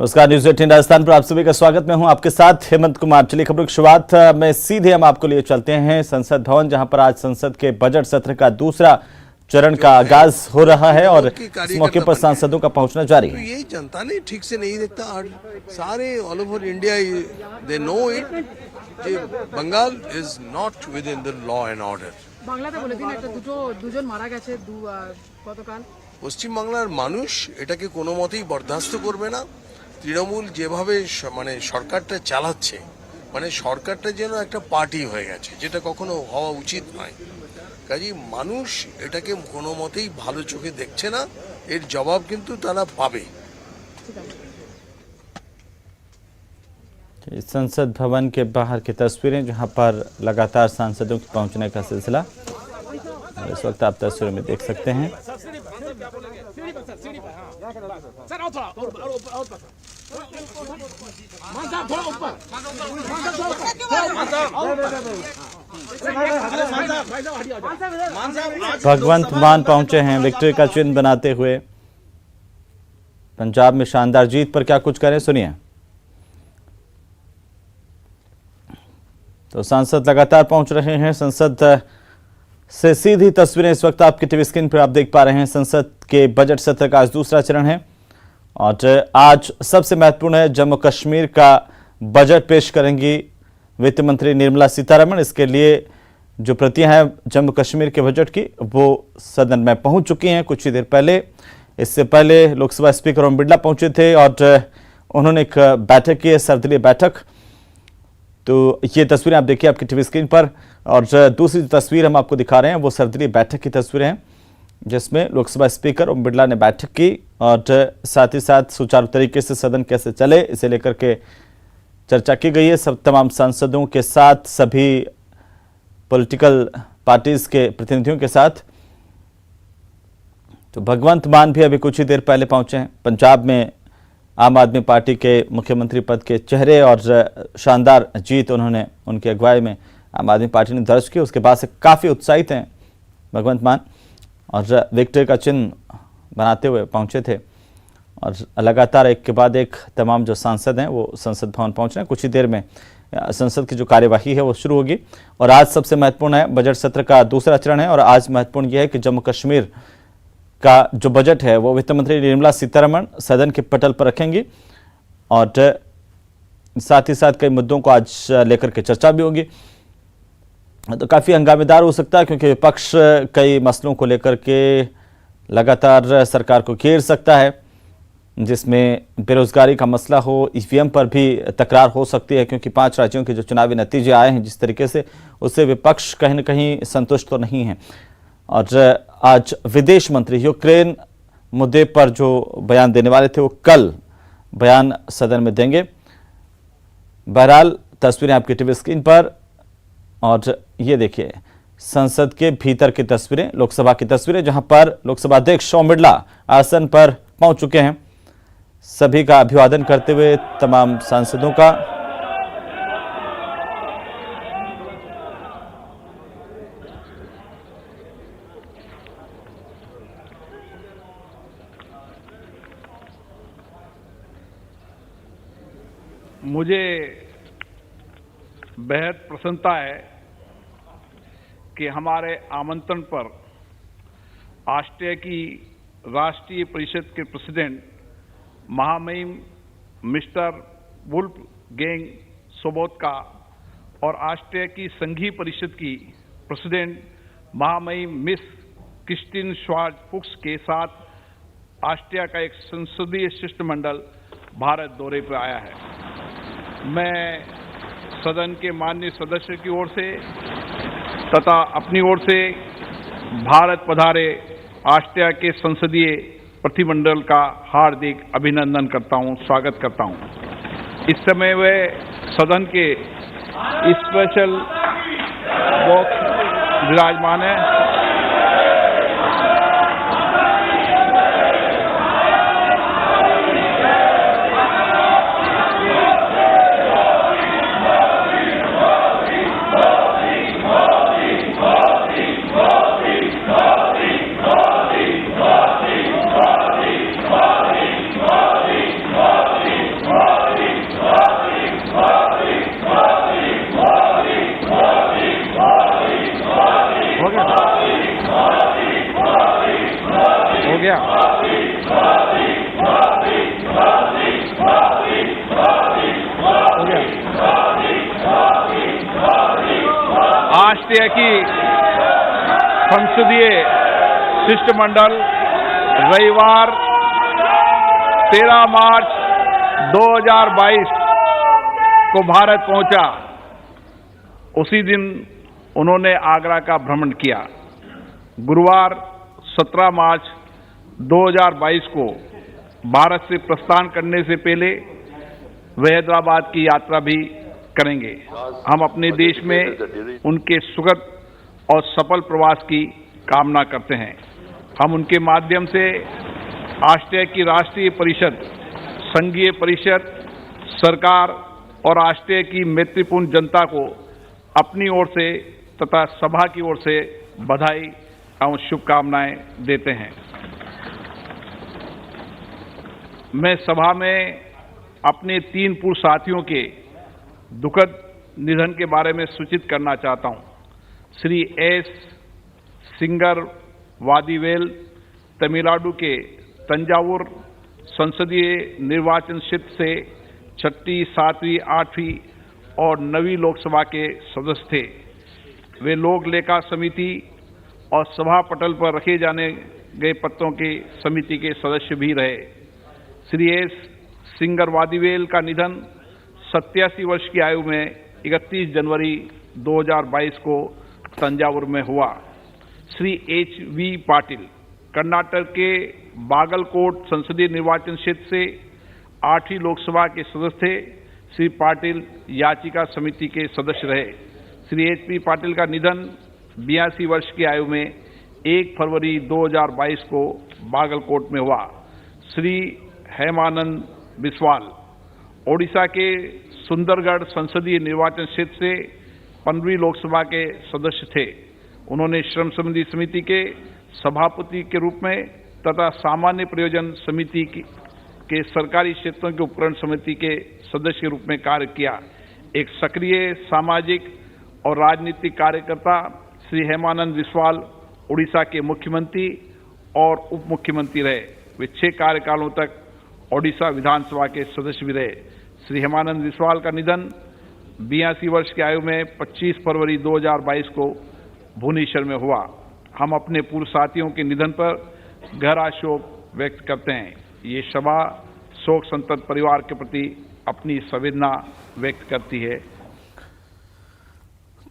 नमस्कार, न्यूज़ 18 राजस्थान पर आप सभी का स्वागत। मैं हूं आपके साथ हेमंत कुमार। चलिए खबरों की शुरुआत में सीधे हम आपको लिए चलते हैं संसद भवन, जहां पर आज संसद के बजट सत्र का दूसरा चरण का आगाज हो रहा है और इस मौके पर सांसदों का पहुंचना जारी है। तो यही जनता ने ठीक से नहीं देखता। आज सारे all over India they know it যে Bengal is not within the law and order. বাংলাতে বলে দিন একটা দুজন মারা গেছে গতকাল। পশ্চিম বাংলার মানুষ এটাকে কোনো মতেই বরদাস্ত করবে না। তৃণমূল যেভাবে মানে সরকারটা চালাচ্ছে, মানে সরকারটা যেন একটা পার্টি হয়ে গেছে, যেটা কখনো হওয়া উচিত নয়। কাজেই মানুষ এটাকে কোনো মতেই ভালো চোখে দেখছে না। এর জবাব কিন্তু তারা পাবে। संसद भवन के बाहर की तस्वीरें, जहां पर लगातार सांसदों के पहुंचने का सिलसिला इस वक्त आप तस्वीरों में देख सकते हैं। भगवंत मान पहुंचे हैं विक्ट्री का चिन्ह बनाते हुए। पंजाब में शानदार जीत पर क्या कुछ करें, सुनिए। तो सांसद लगातार पहुंच रहे हैं। संसद से सीधी तस्वीरें इस वक्त आपकी टीवी स्क्रीन पर आप देख पा रहे हैं। संसद के बजट सत्र का आज दूसरा चरण है और आज सबसे महत्वपूर्ण है, जम्मू कश्मीर का बजट पेश करेंगी वित्त मंत्री निर्मला सीतारमण। इसके लिए जो प्रतियां हैं जम्मू कश्मीर के बजट की, वो सदन में पहुंच चुकी हैं कुछ ही देर पहले। इससे पहले लोकसभा स्पीकर ओम बिरला पहुंचे थे और उन्होंने एक बैठक की है, सर्वदलीय बैठक। तो ये तस्वीरें आप देखिए आपकी टीवी स्क्रीन पर। और दूसरी तस्वीर हम आपको दिखा रहे हैं वो सर्वदलीय बैठक की तस्वीरें हैं, जिसमें लोकसभा स्पीकर ओम बिरला ने बैठक की और साथ ही साथ सुचारू तरीके से सदन कैसे चले इसे लेकर के चर्चा की गई है सब तमाम सांसदों के साथ, सभी पॉलिटिकल पार्टीज के प्रतिनिधियों के साथ। तो भगवंत मान भी अभी कुछ ही देर पहले पहुंचे हैं। पंजाब में आम आदमी पार्टी के मुख्यमंत्री पद के चेहरे और शानदार जीत उन्होंने उनकी अगुवाई में आम आदमी पार्टी ने दर्ज की। उसके बाद से काफ़ी उत्साहित हैं भगवंत मान और विक्ट्री का चिन्ह बनाते हुए पहुंचे थे। और लगातार एक के बाद एक तमाम जो सांसद हैं वो संसद भवन पहुंच रहे हैं। कुछ ही देर में संसद की जो कार्यवाही है वो शुरू होगी। और आज सबसे महत्वपूर्ण है, बजट सत्र का दूसरा चरण है और आज महत्वपूर्ण यह है कि जम्मू कश्मीर का जो बजट है वो वित्त मंत्री निर्मला सीतारमण सदन के पटल पर रखेंगी और साथ ही साथ कई मुद्दों को आज लेकर के चर्चा भी होगी। तो काफ़ी हंगामेदार हो सकता है, क्योंकि विपक्ष कई मसलों को लेकर के लगातार सरकार को घेर सकता है, जिसमें बेरोजगारी का मसला हो, ईवीएम पर भी तकरार हो सकती है, क्योंकि 5 राज्यों के जो चुनावी नतीजे आए हैं जिस तरीके से, उससे विपक्ष कहीं न कहीं संतुष्ट तो नहीं है। और आज विदेश मंत्री यूक्रेन मुद्दे पर जो बयान देने वाले थे वो कल बयान सदन में देंगे। बहरहाल तस्वीरें आपकी टीवी स्क्रीन पर और ये देखिए संसद के भीतर की तस्वीरें, लोकसभा की तस्वीरें, जहां पर लोकसभा अध्यक्ष ओम बिरला आसन पर पहुंच चुके हैं। सभी का अभिवादन करते हुए तमाम सांसदों का। मुझे बेहद प्रसन्नता है कि हमारे आमंत्रण पर ऑस्ट्रिया की राष्ट्रीय परिषद के प्रेसिडेंट महामहिम मिस्टर वुल्फ गेंग सोबोत्का और ऑस्ट्रिया की संघीय परिषद की प्रेसिडेंट महामहिम मिस क्रिस्टिन श्वार्ज फुक्स के साथ ऑस्ट्रिया का एक संसदीय शिष्टमंडल भारत दौरे पर आया है। मैं सदन के माननीय सदस्य की ओर से तथा अपनी ओर से भारत पधारे ऑस्ट्रिया के संसदीय प्रतिमंडल का हार्दिक अभिनंदन करता हूं, स्वागत करता हूं। इस समय वे सदन के स्पेशल बॉक्स विराजमान है। राष्ट्रीय की संसदीय शिष्टमंडल रविवार 13 मार्च 2022 को भारत पहुंचा। उसी दिन उन्होंने आगरा का भ्रमण किया। गुरुवार 17 मार्च 2022 को भारत से प्रस्थान करने से पहले वे हैदराबाद की यात्रा भी करेंगे। हम अपने देश में उनके सुखद और सफल प्रवास की कामना करते हैं। हम उनके माध्यम से आष्टे की राष्ट्रीय परिषद, संघीय परिषद, सरकार और आष्टे की मैत्रीपूर्ण जनता को अपनी ओर से तथा सभा की ओर से बधाई एवं शुभकामनाएं देते हैं। मैं सभा में अपने 3 पूर्व साथियों के दुखद निधन के बारे में सूचित करना चाहता हूं। श्री एस सिंगर वादीवेल तमिलनाडु के तंजावुर संसदीय निर्वाचन क्षेत्र से 6वीं, 7वीं, 8वीं और 9वीं लोकसभा के सदस्य थे। वे लोक लेखा समिति और सभा पटल पर रखे जाने गए पत्रों की समिति के सदस्य भी रहे। श्री एस सिंगर वादीवेल का निधन 87 वर्ष की आयु में 31 जनवरी 2022 को तंजावुर में हुआ। श्री H.V. पाटिल कर्नाटक के बागलकोट संसदीय निर्वाचन क्षेत्र से 8वीं लोकसभा के सदस्य थे। श्री पाटिल याचिका समिति के सदस्य रहे। श्री H.P. पाटिल का निधन 82 वर्ष की आयु में 1 फरवरी 2022 को बागलकोट में हुआ। श्री हेमानंद बिस्वाल ओडिशा के सुंदरगढ़ संसदीय निर्वाचन क्षेत्र से 15वीं लोकसभा के सदस्य थे। उन्होंने श्रम संबंधी समिति के सभापति के रूप में तथा सामान्य प्रयोजन समिति के सरकारी क्षेत्रों के उपकरण समिति के सदस्य के रूप में कार्य किया। एक सक्रिय सामाजिक और राजनीतिक कार्यकर्ता श्री हेमानंद बिस्वाल उड़ीसा के मुख्यमंत्री और उप मुख्यमंत्री रहे। वे 6 कार्यकालों तक ओडिशा विधानसभा के सदस्य भी रहे। श्री हेमानंद बिस्वाल का निधन 82 वर्ष की आयु में 25 फरवरी 2022 को भुवनेश्वर में हुआ। हम अपने पूर्व साथियों के निधन पर गहरा शोक व्यक्त करते हैं। ये सभा शोक संतप्त परिवार के प्रति अपनी संवेदना व्यक्त करती है।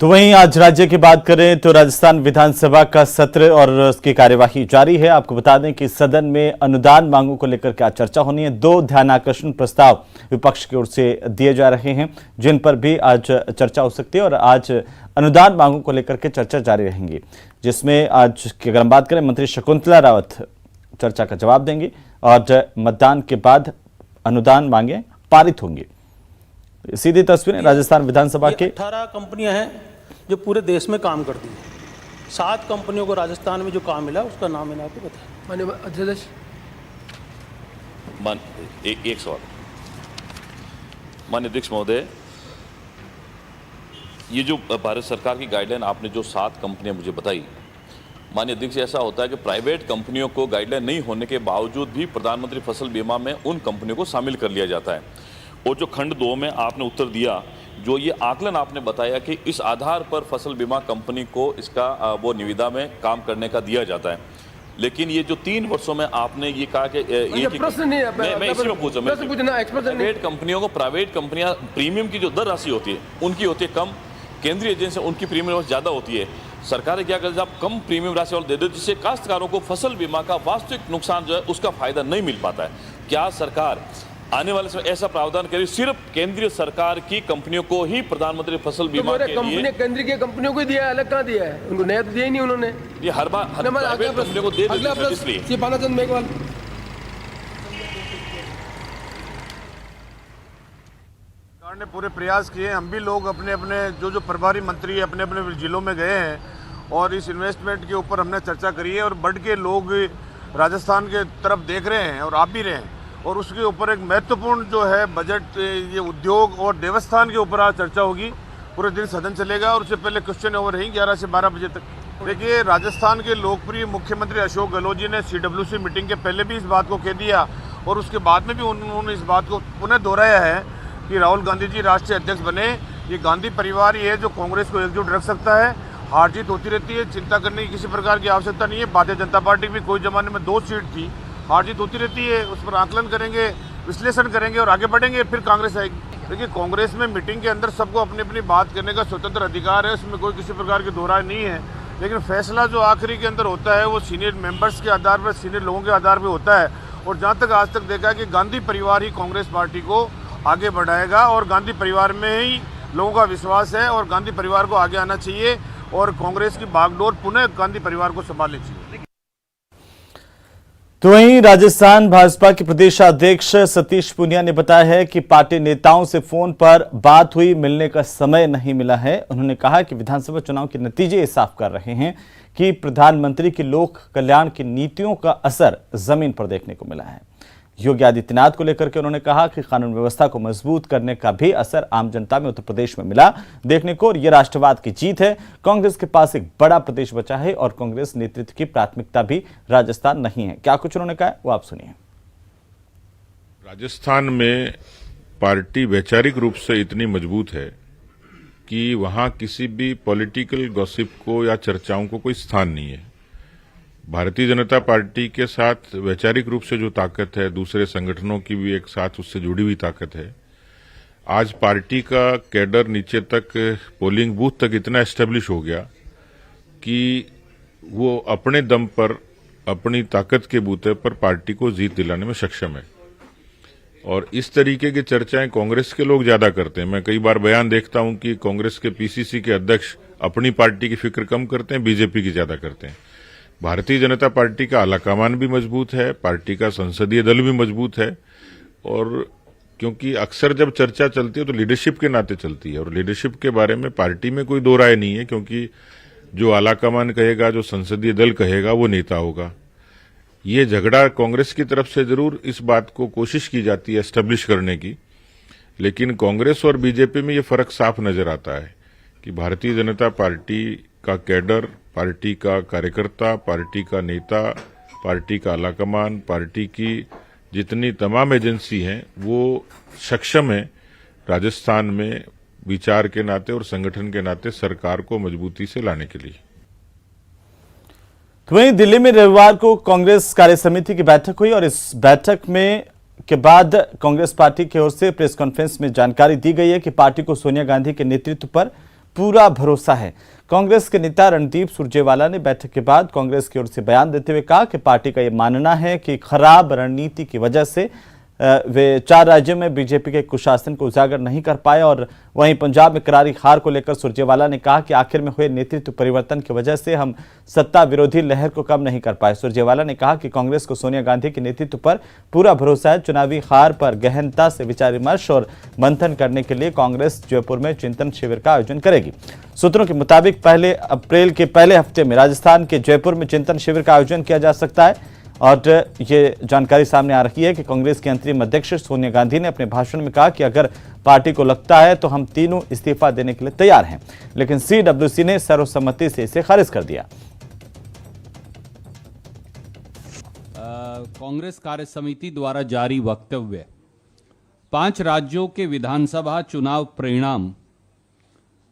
तो वहीं आज राज्य की बात करें तो राजस्थान विधानसभा का सत्र और उसकी कार्यवाही जारी है। आपको बता दें कि सदन में अनुदान मांगों को लेकर क्या चर्चा होनी है। 2 ध्यानाकर्षण प्रस्ताव विपक्ष की ओर से दिए जा रहे हैं, जिन पर भी आज चर्चा हो सकती है और आज अनुदान मांगों को लेकर के चर्चा जारी रहेंगी, जिसमें आज की अगर हम बात करें मंत्री शकुंतला रावत चर्चा का जवाब देंगी और मतदान के बाद अनुदान मांगे पारित होंगी। सीधी तस्वीरें राजस्थान विधानसभा की। 18 कंपनियां हैं जो पूरे देश में काम करती हैं। 7 कंपनियों को राजस्थान में जो काम मिला उसका नाम मैंने आपको बताया। माननीय अध्यक्ष, एक सवाल। माननीय अध्यक्ष महोदय, ये जो भारत सरकार की गाइडलाइन आपने जो 7 कंपनियां मुझे बताई, माननीय अध्यक्ष ऐसा होता है कि प्राइवेट कंपनियों को गाइडलाइन नहीं होने के बावजूद भी प्रधानमंत्री फसल बीमा में उन कंपनियों को शामिल कर लिया जाता है। और जो खंड 2 में आपने उत्तर दिया, जो ये आकलन आपने बताया कि इस आधार पर फसल बीमा कंपनी को इसका वो निविदा में काम करने का दिया जाता है, लेकिन ये जो 3 वर्षों में आपने ये कहा कि मैं इसी में पूछा, प्राइवेट कंपनियों को, प्राइवेट कंपनियां प्रीमियम की जो दर राशि होती है उनकी होती है कम, केंद्रीय एजेंसी उनकी प्रीमियम राशि ज़्यादा होती है। सरकारें क्या करती है, आप कम प्रीमियम राशि और दे दो, जिससे काश्तकारों को फसल बीमा का वास्तविक नुकसान जो है उसका फायदा नहीं मिल पाता है। क्या सरकार आने वाले समय ऐसा प्रावधान करें सिर्फ केंद्रीय सरकार की कंपनियों को ही प्रधानमंत्री फसल बीमा के लिए? केंद्र की कंपनियों को दिया है, अलग कहाँ दिया है? उनको नया तो दिया ही नहीं उन्होंने। ये हर बार प्राइवेट कंपनियों को दे देते हैं, इसलिए। श्री बालाचंद मेघवाल। सरकार ने पूरे प्रयास किए। हम भी लोग अपने अपने जो प्रभारी मंत्री अपने अपने जिलों में गए हैं और इस इन्वेस्टमेंट के ऊपर हमने चर्चा करी है और बढ़ के लोग राजस्थान के तरफ देख रहे हैं और आप भी रहे हैं। और उसके ऊपर एक महत्वपूर्ण जो है बजट, ये उद्योग और देवस्थान के ऊपर आज चर्चा होगी। पूरे दिन सदन चलेगा और उससे पहले क्वेश्चन ओवर रहेंगे 11 से 12 बजे तक। देखिए, राजस्थान के लोकप्रिय मुख्यमंत्री अशोक गहलोत जी ने CWC मीटिंग के पहले भी इस बात को कह दिया और उसके बाद में भी उन्होंने इस बात को पुनः दोहराया है कि राहुल गांधी जी राष्ट्रीय अध्यक्ष बने। ये गांधी परिवार ही है जो कांग्रेस को एकजुट रख सकता है। हार जीत होती रहती है, चिंता करने की किसी प्रकार की आवश्यकता नहीं है। भारतीय जनता पार्टी की भी कोई जमाने में 2 सीट थी, हार जीत होती रहती है, उस पर आकलन करेंगे, विश्लेषण करेंगे और आगे बढ़ेंगे, फिर कांग्रेस आएगी। देखिए, कांग्रेस में मीटिंग के अंदर सबको अपनी अपनी बात करने का स्वतंत्र अधिकार है, उसमें कोई किसी प्रकार की दोहराई नहीं है, लेकिन फैसला जो आखिरी के अंदर होता है वो सीनियर मेंबर्स के आधार पर, सीनियर लोगों के आधार पर होता है। और जहाँ तक आज तक देखा है कि गांधी परिवार ही कांग्रेस पार्टी को आगे बढ़ाएगा और गांधी परिवार में ही लोगों का विश्वास है और गांधी परिवार को आगे आना चाहिए और कांग्रेस की बागडोर पुनः गांधी परिवार को संभालनी चाहिए। तो वहीं राजस्थान भाजपा के प्रदेश अध्यक्ष सतीश पूनिया ने बताया है कि पार्टी नेताओं से फोन पर बात हुई, मिलने का समय नहीं मिला है। उन्होंने कहा कि विधानसभा चुनाव के नतीजे साफ कर रहे हैं कि प्रधानमंत्री की लोक कल्याण की नीतियों का असर जमीन पर देखने को मिला है। योगी आदित्यनाथ को लेकर के उन्होंने कहा कि कानून व्यवस्था को मजबूत करने का भी असर आम जनता में उत्तर प्रदेश में मिला देखने को, और यह राष्ट्रवाद की जीत है। कांग्रेस के पास एक बड़ा प्रदेश बचा है और कांग्रेस नेतृत्व की प्राथमिकता भी राजस्थान नहीं है। क्या कुछ उन्होंने कहा वो आप सुनिए। राजस्थान में पार्टी वैचारिक रूप से इतनी मजबूत है कि वहां किसी भी पॉलिटिकल गॉसिप को या चर्चाओं को कोई स्थान नहीं है। भारतीय जनता पार्टी के साथ वैचारिक रूप से जो ताकत है, दूसरे संगठनों की भी एक साथ उससे जुड़ी हुई ताकत है। आज पार्टी का कैडर नीचे तक, पोलिंग बूथ तक इतना एस्टेब्लिश हो गया कि वो अपने दम पर, अपनी ताकत के बूते पर पार्टी को जीत दिलाने में सक्षम है। और इस तरीके की चर्चाएं कांग्रेस के लोग ज्यादा करते हैं। मैं कई बार बयान देखता हूं कि कांग्रेस के पीसीसी के अध्यक्ष अपनी पार्टी की फिक्र कम करते हैं, बीजेपी की ज्यादा करते हैं। भारतीय जनता पार्टी का आलाकमान भी मजबूत है, पार्टी का संसदीय दल भी मजबूत है। और क्योंकि अक्सर जब चर्चा चलती है तो लीडरशिप के नाते चलती है, और लीडरशिप के बारे में पार्टी में कोई दो राय नहीं है, क्योंकि जो आलाकमान कहेगा, जो संसदीय दल कहेगा, वो नेता होगा। ये झगड़ा कांग्रेस की तरफ से जरूर इस बात को कोशिश की जाती है एस्टेब्लिश करने की, लेकिन कांग्रेस और बीजेपी में ये फर्क साफ नजर आता है कि भारतीय जनता पार्टी का कैडर, पार्टी का कार्यकर्ता, पार्टी का नेता, पार्टी का आलाकमान, पार्टी की जितनी तमाम एजेंसी हैं, वो सक्षम है राजस्थान में विचार के नाते और संगठन के नाते सरकार को मजबूती से लाने के लिए। तो वहीं दिल्ली में रविवार को कांग्रेस कार्य समिति की बैठक हुई और इस बैठक में के बाद कांग्रेस पार्टी की ओर से प्रेस कॉन्फ्रेंस में जानकारी दी गई है कि पार्टी को सोनिया गांधी के नेतृत्व पर पूरा भरोसा है। कांग्रेस के नेता रणदीप सुरजेवाला ने बैठक के बाद कांग्रेस की ओर से बयान देते हुए कहा कि पार्टी का यह मानना है कि खराब रणनीति की वजह से वे 4 राज्यों में बीजेपी के कुशासन को उजागर नहीं कर पाए। और वहीं पंजाब में करारी हार को लेकर सुरजेवाला ने कहा कि आखिर में हुए नेतृत्व परिवर्तन की वजह से हम सत्ता विरोधी लहर को कम नहीं कर पाए। सुरजेवाला ने कहा कि कांग्रेस को सोनिया गांधी के नेतृत्व पर पूरा भरोसा है। चुनावी हार पर गहनता से विचार विमर्श और मंथन करने के लिए कांग्रेस जयपुर में चिंतन शिविर का आयोजन करेगी। सूत्रों के मुताबिक 1 अप्रैल के पहले हफ्ते में राजस्थान के जयपुर में चिंतन शिविर का आयोजन किया जा सकता है। और ये जानकारी सामने आ रही है कि कांग्रेस के अंतरिम अध्यक्ष सोनिया गांधी ने अपने भाषण में कहा कि अगर पार्टी को लगता है तो हम तीनों इस्तीफा देने के लिए तैयार हैं, लेकिन सीडब्ल्यूसी ने सर्वसम्मति से इसे खारिज कर दिया। कांग्रेस कार्य समिति द्वारा जारी वक्तव्य 5 राज्यों के विधानसभा चुनाव परिणाम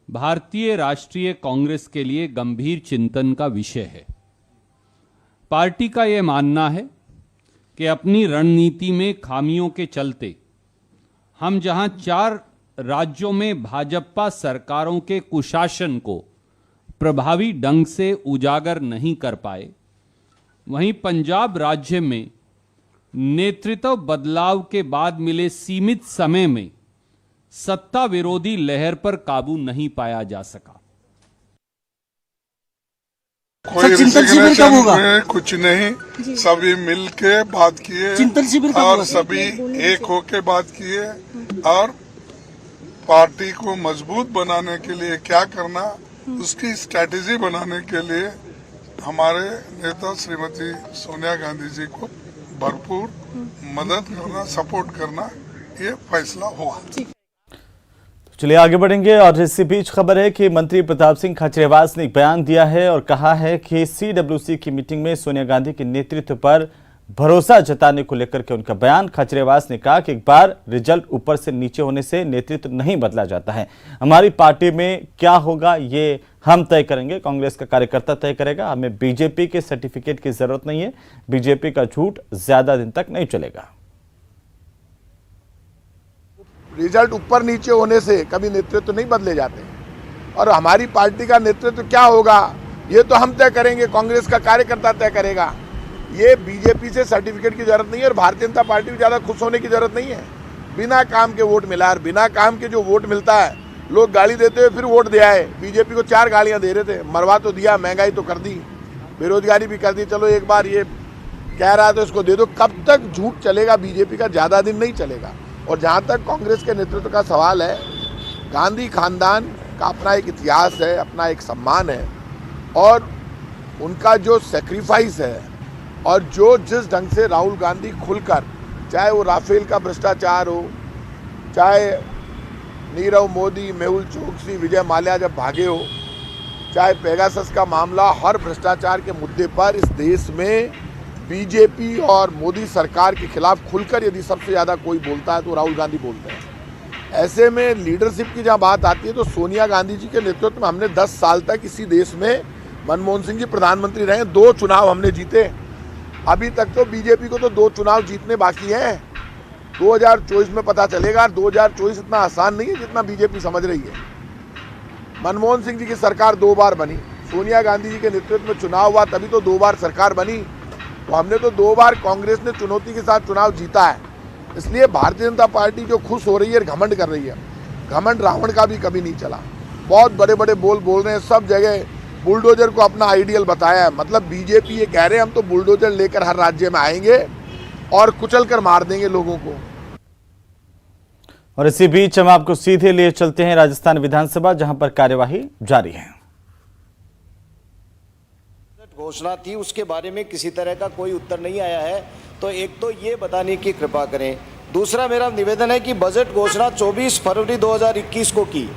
भारतीय राष्ट्रीय कांग्रेस के लिए गंभीर चिंतन का विषय है। पार्टी का यह मानना है कि अपनी रणनीति में खामियों के चलते हम जहां 4 राज्यों में भाजपा सरकारों के कुशासन को प्रभावी ढंग से उजागर नहीं कर पाए, वहीं पंजाब राज्य में नेतृत्व बदलाव के बाद मिले सीमित समय में सत्ता विरोधी लहर पर काबू नहीं पाया जा सका। कोई चिंतन शिविर कब होगा? कुछ नहीं, सभी मिल के बात किए, चिंतन शिविर और सभी एक होके बात किए और पार्टी को मजबूत बनाने के लिए क्या करना, उसकी स्ट्रैटेजी बनाने के लिए हमारे नेता श्रीमती सोनिया गांधी जी को भरपूर मदद करना, सपोर्ट करना, ये फैसला हुआ। चलिए आगे बढ़ेंगे। और इसी बीच खबर है कि मंत्री प्रताप सिंह खाचरियावास ने एक बयान दिया है और कहा है कि सीडब्ल्यूसी की मीटिंग में सोनिया गांधी के नेतृत्व पर भरोसा जताने को लेकर के उनका बयान। खाचरियावास ने कहा कि एक बार रिजल्ट ऊपर से नीचे होने से नेतृत्व नहीं बदला जाता है। हमारी पार्टी में क्या होगा ये हम तय करेंगे, कांग्रेस का कार्यकर्ता तय करेगा। हमें बीजेपी के सर्टिफिकेट की जरूरत नहीं है। बीजेपी का झूठ ज्यादा दिन तक नहीं चलेगा। रिजल्ट ऊपर नीचे होने से कभी नेतृत्व नहीं बदले जाते, और हमारी पार्टी का नेतृत्व क्या होगा ये तो हम तय करेंगे, कांग्रेस का कार्यकर्ता तय करेगा। ये बीजेपी से सर्टिफिकेट की जरूरत नहीं है और भारतीय जनता पार्टी भी ज़्यादा खुश होने की जरूरत नहीं है। बिना काम के वोट मिला, और बिना काम के जो वोट मिलता है लोग गाली देते हुए फिर वोट दे आए। बीजेपी को 4 गालियां दे रहे थे, मरवा तो दिया, महंगाई तो कर दी, बेरोजगारी भी कर दी। चलो एक बार ये कह रहा है तो इसको दे दो। कब तक झूठ चलेगा बीजेपी का? ज़्यादा दिन नहीं चलेगा। और जहाँ तक कांग्रेस के नेतृत्व का सवाल है, गांधी खानदान का अपना एक इतिहास है, अपना एक सम्मान है, और उनका जो सेक्रीफाइस है, और जो जिस ढंग से राहुल गांधी खुलकर, चाहे वो राफेल का भ्रष्टाचार हो, चाहे नीरव मोदी, मेहुल चोकसी, विजय माल्या जब भागे हो, चाहे पेगासस का मामला, हर भ्रष्टाचार के मुद्दे पर इस देश में बीजेपी और मोदी सरकार के खिलाफ खुलकर यदि सबसे ज़्यादा कोई बोलता है तो राहुल गांधी बोलते हैं। ऐसे में लीडरशिप की जहाँ बात आती है तो सोनिया गांधी जी के नेतृत्व में हमने 10 साल तक इसी देश में, मनमोहन सिंह जी प्रधानमंत्री रहे, 2 चुनाव हमने जीते। अभी तक तो बीजेपी को तो 2 चुनाव जीतने बाकी हैं। 2024 में पता चलेगा। 2024 इतना आसान नहीं है जितना बीजेपी समझ रही है। मनमोहन सिंह जी की सरकार 2 बार बनी, सोनिया गांधी जी के नेतृत्व में चुनाव हुआ, तभी तो 2 बार सरकार बनी। तो हमने तो 2 बार कांग्रेस ने चुनौती के साथ चुनाव जीता है। इसलिए भारतीय जनता पार्टी जो खुश हो रही है, घमंड कर रही है, घमंड रावण का भी कभी नहीं चला। बहुत बड़े बड़े बोल रहे हैं, सब जगह बुलडोजर को अपना आइडियल बताया है। मतलब बीजेपी ये कह रहे हैं हम तो बुलडोजर लेकर हर राज्य में आएंगे और कुचल कर मार देंगे लोगों को। और इसी बीच हम आपको सीधे लिए चलते हैं राजस्थान विधानसभा, जहां पर कार्यवाही जारी है। घोषणा थी उसके बारे में किसी तरह का कोई उत्तर नहीं आया है, तो एक तो ये बताने की कृपा करें। दूसरा मेरा निवेदन है कि बजट घोषणा 24 फरवरी 2021 को की,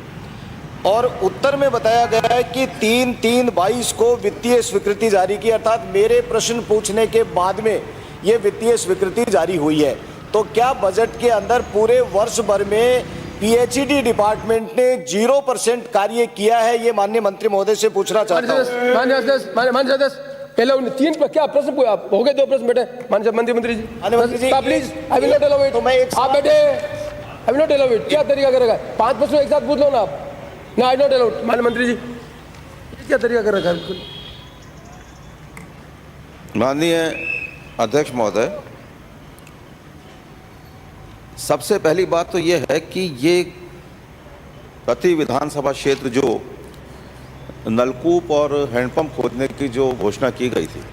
और उत्तर में बताया गया है कि 3/3/22 को वित्तीय स्वीकृति जारी की, अर्थात मेरे प्रश्न पूछने के बाद में ये वित्तीय स्वीकृति जारी हुई है। तो क्या बजट के अंदर पूरे वर्ष भर में पीएचईडी डिपार्टमेंट ने 0% कार्य किया है? ये माननीय मंत्री महोदय से पूछना चाहता हूँ। माननीय सदस्य पहले 3 क्या प्रश्न हो गए? 2 प्रश्न बेटे माननीय मंत्री जी। Please I will not allow it. आप बैठे, I will not allow it. क्या तरीका करेगा? 5 प्रश्न एक साथ पूछ लो ना आप। ना आई नॉट अलाउड। माननीय मंत्री जी क्या तरीका कर रखा है? माननीय अध्यक्ष महोदय, सबसे पहली बात तो ये है कि ये प्रति विधानसभा क्षेत्र जो नलकूप और हैंडपंप खोदने की जो घोषणा की गई थी,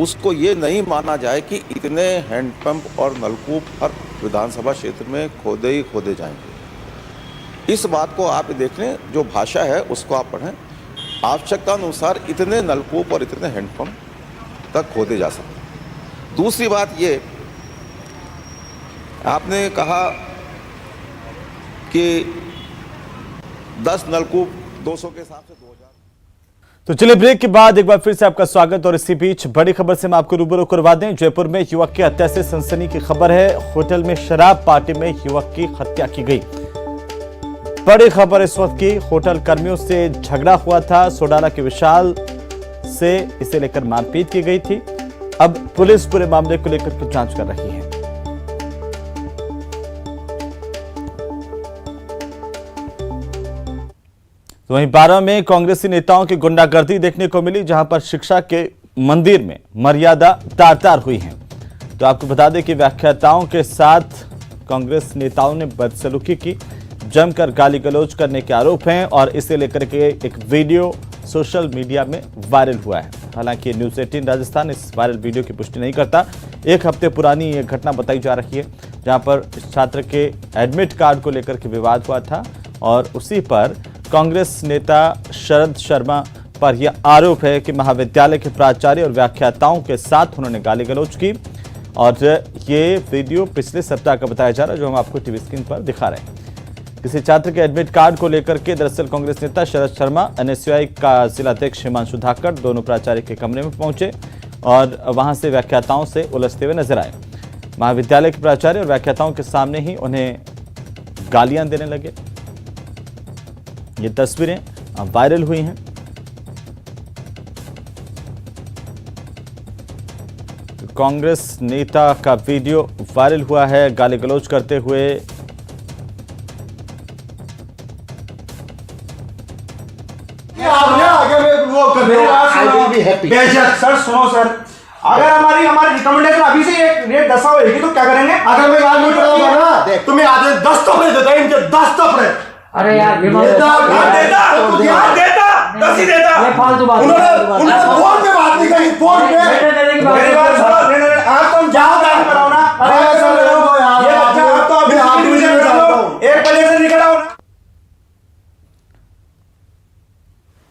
उसको ये नहीं माना जाए कि इतने हैंडपंप और नलकूप हर विधानसभा क्षेत्र में खोदे ही खोदे जाएंगे। इस बात को आप देख लें, जो भाषा है उसको आप पढ़ें। आवश्यकता अनुसार इतने नलकूप और इतने हैंडपंप तक खोदे जा सकते। दूसरी बात ये, आपने कहा कि 10 नलकूप 200 के हिसाब से 2000। तो चलिए ब्रेक के बाद एक बार फिर से आपका स्वागत। और इसी बीच बड़ी खबर से हम आपको रूबरू करवा दें। जयपुर में युवक की हत्या से सनसनी की खबर है। होटल में शराब पार्टी में युवक की हत्या की गई। बड़ी खबर इस वक्त की, होटल कर्मियों से झगड़ा हुआ था। सोडाला के विशाल से इसे लेकर मारपीट की गई थी। अब पुलिस पूरे मामले को लेकर जांच कर रही है। तो वहीं 12 में कांग्रेसी नेताओं की गुंडागर्दी देखने को मिली, जहां पर शिक्षा के मंदिर में मर्यादा तार-तार हुई है। तो आपको बता दें कि व्याख्याताओं के साथ कांग्रेस नेताओं ने बदसलूकी की, जमकर गाली गलौज करने के आरोप हैं, और इसे लेकर के एक वीडियो सोशल मीडिया में वायरल हुआ है। हालांकि न्यूज़ 18 राजस्थान इस वायरल वीडियो की पुष्टि नहीं करता। 1 हफ्ते पुरानी ये घटना बताई जा रही है, जहां पर छात्र के एडमिट कार्ड को लेकर के विवाद हुआ था, और उसी पर कांग्रेस नेता शरद शर्मा पर यह आरोप है कि महाविद्यालय के प्राचार्य और व्याख्याताओं के साथ उन्होंने गाली गलौज की। और ये वीडियो पिछले सप्ताह का बताया जा रहा है, जो हम आपको टीवी स्क्रीन पर दिखा रहे हैं। किसी छात्र के एडमिट कार्ड को लेकर के दरअसल कांग्रेस नेता शरद शर्मा, एनएसयूआई का जिलाध्यक्ष हिमांशु धाकड़ दोनों प्राचार्य के कमरे में पहुंचे और वहां से व्याख्याताओं से उलझते हुए नजर आए। महाविद्यालय के प्राचार्य और व्याख्याताओं के सामने ही उन्हें गालियां देने लगे। ये तस्वीरें वायरल हुई हैं। कांग्रेस नेता का वीडियो वायरल हुआ है, गाली गलौज करते हुए। सर सुनो सर, अगर हमारी रिकमेंडेशन अभी से एक रेट 10 होगी तो क्या करेंगे? अगर मैं गाल नहीं पड़ाऊंगा ना, तुम्हें आधे 10 टपड़े देता है, इनके 10 टपड़े। अरे यार देता 10 ही देता। ये फालतू बात, उन्होंने फोन पे बात नहीं करी, फोन पे मेरी बात सुनो। आप तुम जाओ गाल कराओ ना, ये बच्चा आप तो अभी एक बजे से निकल आओ ना।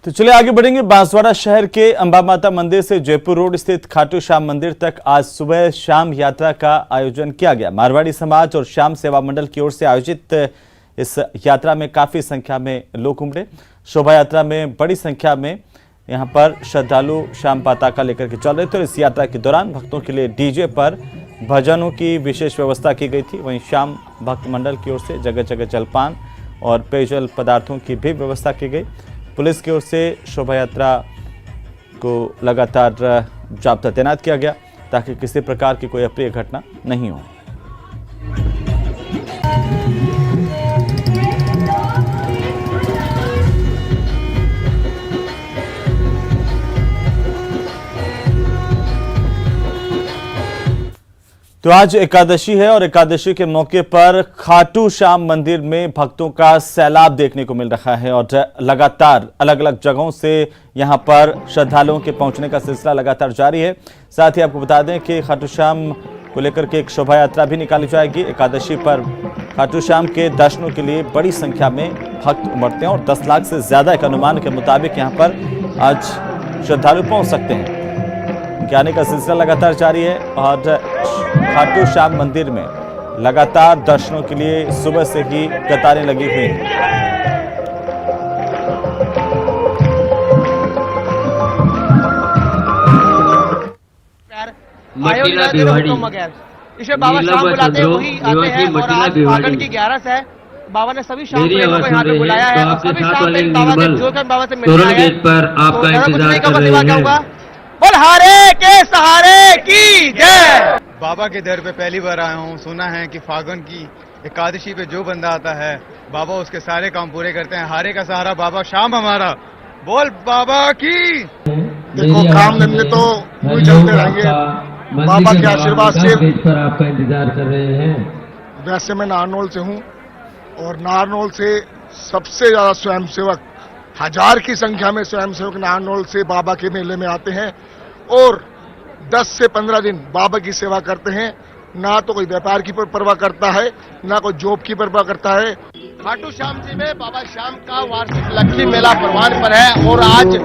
तो चलिए आगे बढ़ेंगे। बांसवाड़ा शहर के अंबा माता मंदिर से जयपुर रोड स्थित खाटू श्याम मंदिर तक आज सुबह शाम यात्रा का आयोजन किया गया। मारवाड़ी समाज और श्याम सेवा मंडल की ओर से आयोजित इस यात्रा में काफी संख्या में लोग उमड़े। शोभा यात्रा में बड़ी संख्या में यहां पर श्रद्धालु श्याम पताका लेकर के चल रहे थे। इस यात्रा के दौरान भक्तों के लिए डीजे पर भजनों की विशेष व्यवस्था की गई थी। वहीं श्याम भक्त मंडल की ओर से जगह जगह जलपान और पेयजल पदार्थों की भी व्यवस्था की गई। पुलिस की ओर से शोभा यात्रा को लगातार जाब्ता तैनात किया गया ताकि किसी प्रकार की कोई अप्रिय घटना नहीं हो। तो आज एकादशी है और एकादशी के मौके पर खाटू श्याम मंदिर में भक्तों का सैलाब देखने को मिल रहा है और लगातार अलग अलग जगहों से यहां पर श्रद्धालुओं के पहुंचने का सिलसिला लगातार जारी है। साथ ही आपको बता दें कि खाटू श्याम को लेकर के एक शोभा यात्रा भी निकाली जाएगी। एकादशी पर खाटू श्याम के दर्शनों के लिए बड़ी संख्या में भक्त उमड़ते हैं और 10 लाख से ज्यादा के अनुमान के मुताबिक यहाँ पर आज श्रद्धालु पहुंच सकते हैं। उनके आने का सिलसिला लगातार जारी है और खाटू श्याम मंदिर में लगातार दर्शनों के लिए सुबह से ही कतारें लगी हुई हैं। मटीला भिवाड़ी इसे बाबा शाम बुलाते हैं, वही आते हैं और आज फागुन की 11 है। बाबा ने सभी शाम को यहाँ पे बुलाया है और सभी शाम में बाबा से जो बाबा से मिलने आए हैं। पर आपका इंतजार कर रहे हैं। बोल हारे के सहारे की जय। बाबा के दर पे पहली बार आया हूँ। सुना है कि फागुन की एकादशी पे जो बंदा आता है बाबा उसके सारे काम पूरे करते हैं। हारे का सहारा बाबा शाम हमारा। बोल बाबा की। देखो काम धंधे तो चलते रहेंगे, बाबा के आशीर्वाद से। पर आपका इंतजार कर रहे हैं। वैसे मैं नारनौल से हूँ और नारनौल से सबसे ज्यादा स्वयंसेवक 1000 की संख्या में स्वयंसेवक नारनौल से बाबा के मेले में आते हैं और 10 से 15 दिन बाबा की सेवा करते हैं। ना तो कोई व्यापार की परवाह करता है, ना कोई जॉब की परवाह करता है। खाटू श्याम जी में बाबा श्याम का वार्षिक लक्ष्मी मेला प्रवान पर है और आज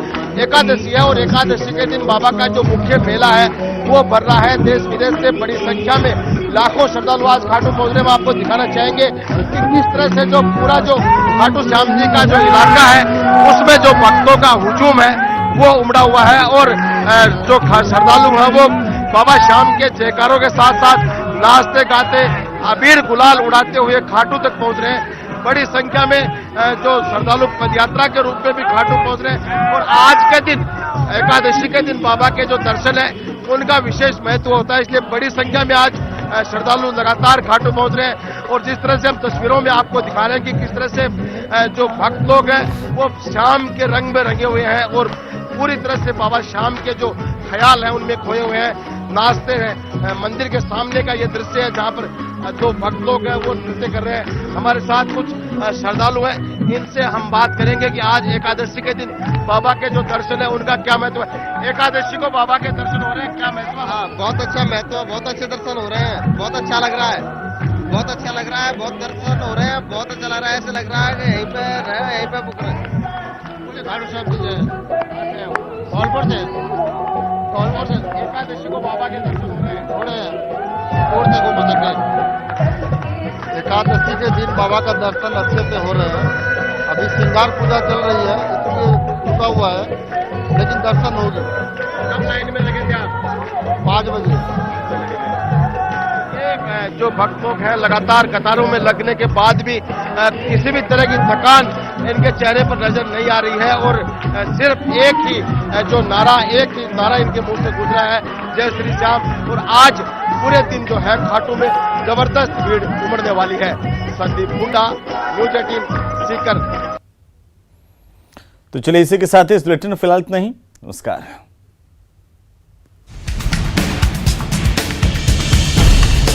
एकादशी है और एकादशी के दिन बाबा का जो मुख्य मेला है वो बढ़ रहा है। देश विदेश से बड़ी संख्या में लाखों श्रद्धालु आज खाटू पहुंच रहे हैं। आपको दिखाना चाहेंगे कि किस तरह से जो पूरा जो खाटू श्याम जी का जो इलाका है उसमें जो भक्तों का हुजूम है वो उमड़ा हुआ है और जो श्रद्धालु है वो बाबा श्याम के जयकारों के साथ साथ नाचते गाते अबीर गुलाल उड़ाते हुए खाटू तक पहुंच रहे हैं। बड़ी संख्या में जो श्रद्धालु पदयात्रा के रूप में भी खाटू पहुंच रहे हैं और आज के दिन एकादशी के दिन बाबा के जो दर्शन है उनका विशेष महत्व होता है। इसलिए बड़ी संख्या में आज श्रद्धालु लगातार खाटू पहुंच रहे हैं और जिस तरह से हम तस्वीरों में आपको दिखा रहे हैं कि किस तरह से जो भक्त लोग हैं वो शाम के रंग में रंगे हुए हैं और पूरी तरह से बाबा श्याम के जो ख्याल है उनमें खोए हुए हैं, नाचते हैं। मंदिर के सामने का ये दृश्य है जहाँ पर जो भक्त लोग हैं वो नृत्य कर रहे हैं। हमारे साथ कुछ श्रद्धालु हैं, इनसे हम बात करेंगे कि आज एकादशी के दिन बाबा के जो दर्शन है उनका क्या महत्व है। एकादशी को बाबा के दर्शन हो रहे हैं, क्या महत्व? हाँ, बहुत अच्छा महत्व, बहुत अच्छे दर्शन हो रहे हैं, बहुत अच्छा लग रहा है, बहुत अच्छा लग रहा है, बहुत दर्शन हो रहे हैं, बहुत अच्छा लग रहा है। ऐसे लग रहा है कि यहीं पे रहे, यहीं पे बुक रहे। खाटू श्याम जी धौलपुर से एकादशी को बाबा के दर्शन हो रहे हैं, थोड़े दूर से घूम सके। एकादशी के दिन बाबा का दर्शन अच्छे से हो रहे हैं। अभी श्रृंगार पूजा चल रही है इसलिए रुका हुआ है, लेकिन दर्शन होगी। कब लाइन में लगे थे आप? 5 बजे। जो भक्त लोग हैं लगातार कतारों में लगने के बाद भी किसी भी तरह की थकान इनके चेहरे पर नजर नहीं आ रही है और सिर्फ एक ही नारा इनके मुंह से गुजरा है, जय श्री श्याम। और आज पूरे दिन जो है घाटों में जबरदस्त भीड़ उमड़ने वाली है। संदीप हुड्डा, न्यूज 18 सीकर। तो चलिए इसी के साथ इस बुलेटिन में फिलहाल इतना ही। नमस्कार।